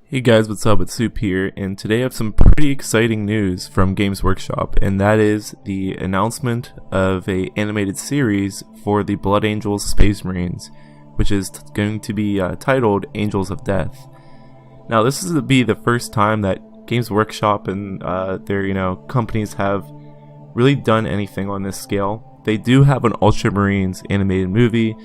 Hey guys, what's up? It's Soup here, and today I have some pretty exciting news from Games Workshop, and that is the announcement of a animated series for the Blood Angels Space Marines, which is going to be titled Angels of Death. Now, this is to be the first time that Games Workshop and their companies have really done anything on this scale. They do have an Ultramarines animated movie,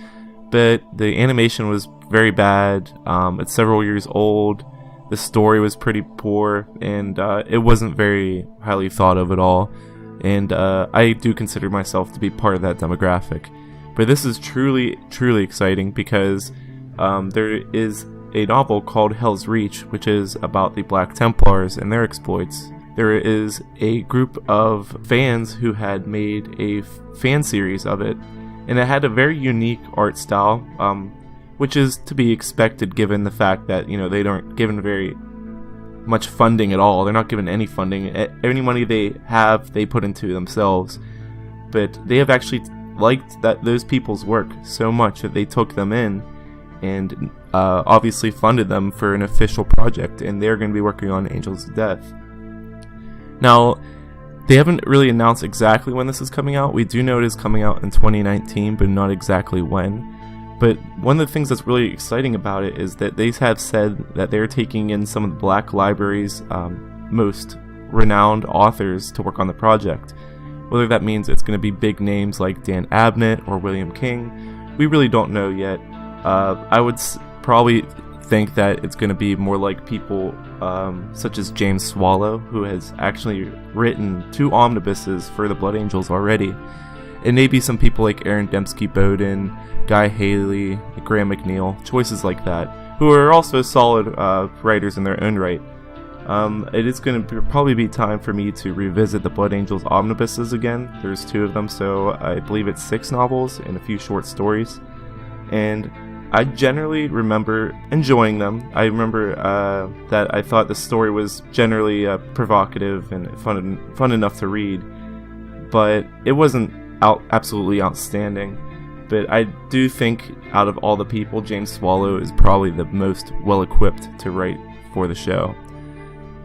but the animation was very bad. It's several years old. The story was pretty poor, and it wasn't very highly thought of at all. And I do consider myself to be part of that demographic. But this is truly exciting because there is a novel called Helsreach, which is about the Black Templars and their exploits. There is a group of fans who had made a fan series of it, and it had a very unique art style, which is to be expected given the fact that, they aren't given very much funding at all. They're not given any funding. Any money they have, they put into themselves. But they have actually liked those people's work so much that they took them in and obviously funded them for an official project, and they're going to be working on Angels of Death. Now, they haven't really announced exactly when this is coming out. We do know it is coming out in 2019, but not exactly when. But one of the things that's really exciting about it is that they have said that they're taking in some of the Black Library's most renowned authors to work on the project. Whether that means it's going to be big names like Dan Abnett or William King, we really don't know yet. I would probably think that it's going to be more like people such as James Swallow, who has actually written 2 omnibuses for the Blood Angels already. And maybe some people like Aaron Dembski-Bowden, Guy Haley, Graham McNeil, choices like that, who are also solid writers in their own right. It is going to probably be time for me to revisit the Blood Angels omnibuses again. There's 2 of them, so I believe it's 6 novels and a few short stories. And I generally remember enjoying them. I remember that I thought the story was generally provocative and fun enough to read, but it wasn't absolutely outstanding. But I do think out of all the people, James Swallow is probably the most well-equipped to write for the show.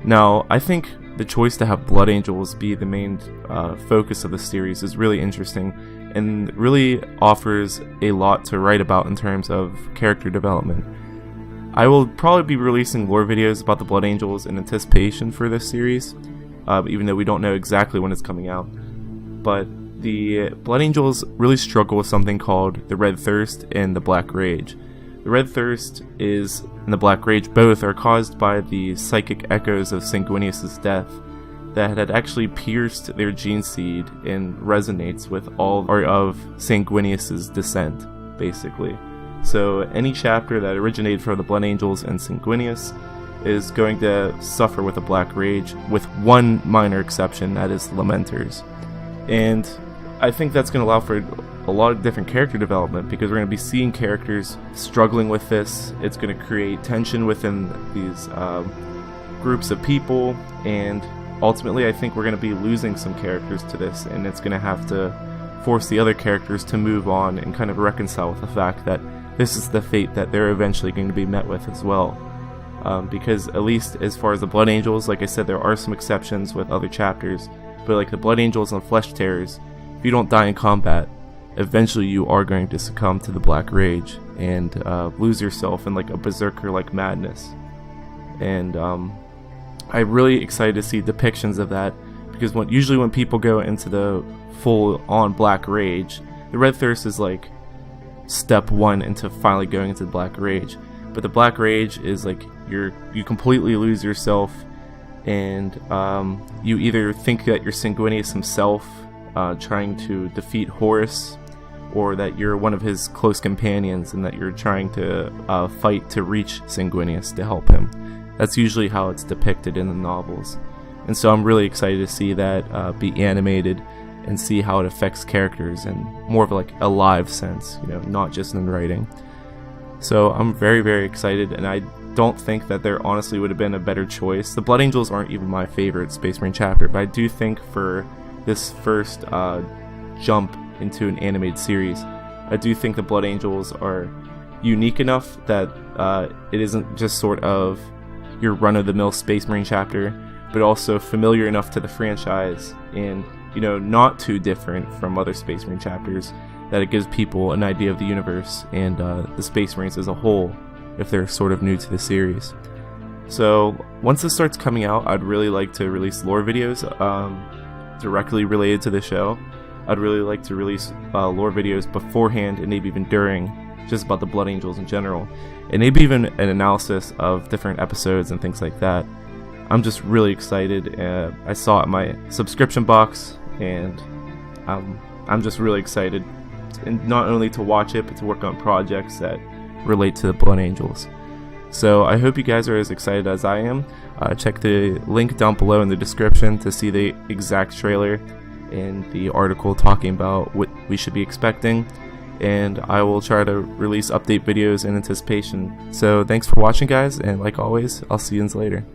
Now, I think the choice to have Blood Angels be the main focus of the series is really interesting and really offers a lot to write about in terms of character development. I will probably be releasing lore videos about the Blood Angels in anticipation for this series, even though we don't know exactly when it's coming out. But the Blood Angels really struggle with something called the Red Thirst and the Black Rage. The Red Thirst and the Black Rage both are caused by the psychic echoes of Sanguinius' death that had actually pierced their gene seed and resonates with all of Sanguinius' descent, basically. So any chapter that originated from the Blood Angels and Sanguinius is going to suffer with a Black Rage, with one minor exception, that is Lamenters. And I think that's going to allow for a lot of different character development, because we're going to be seeing characters struggling with this. It's going to create tension within these groups of people, and ultimately I think we're going to be losing some characters to this, and it's going to have to force the other characters to move on and kind of reconcile with the fact that this is the fate that they're eventually going to be met with as well. Because at least as far as the Blood Angels, like I said, there are some exceptions with other chapters, but like the Blood Angels and Flesh Tearers, if you don't die in combat, eventually you are going to succumb to the Black Rage and lose yourself in like a berserker-like madness. And I'm really excited to see depictions of that, because usually when people go into the full-on Black Rage, the Red Thirst is like step 1 into finally going into the Black Rage. But the Black Rage is like you completely lose yourself, and you either think that you're Sanguinius himself trying to defeat Horus, or that you're one of his close companions and that you're trying to fight to reach Sanguinius to help him. That's usually how it's depicted in the novels. And so I'm really excited to see that be animated and see how it affects characters in more of like a live sense, not just in writing. So I'm very excited, and I don't think that there honestly would have been a better choice. The Blood Angels aren't even my favorite Space Marine chapter, but I do think for this first jump into an animated series, I do think the Blood Angels are unique enough that it isn't just sort of your run-of-the-mill Space Marine chapter, but also familiar enough to the franchise and, you know, not too different from other Space Marine chapters, that it gives people an idea of the universe and the Space Marines as a whole, if they're sort of new to the series. So once this starts coming out, I'd really like to release lore videos directly related to the show. I'd really like to release lore videos beforehand and maybe even during, just about the Blood Angels in general, and maybe even an analysis of different episodes and things like that. I'm just really excited. I saw it in my subscription box, and I'm just really excited, and not only to watch it, but to work on projects that relate to the Blood Angels. So I hope you guys are as excited as I am. Check the link down below in the description to see the exact trailer and the article talking about what we should be expecting, and I will try to release update videos in anticipation. So thanks for watching, guys, and like always, I'll see you later.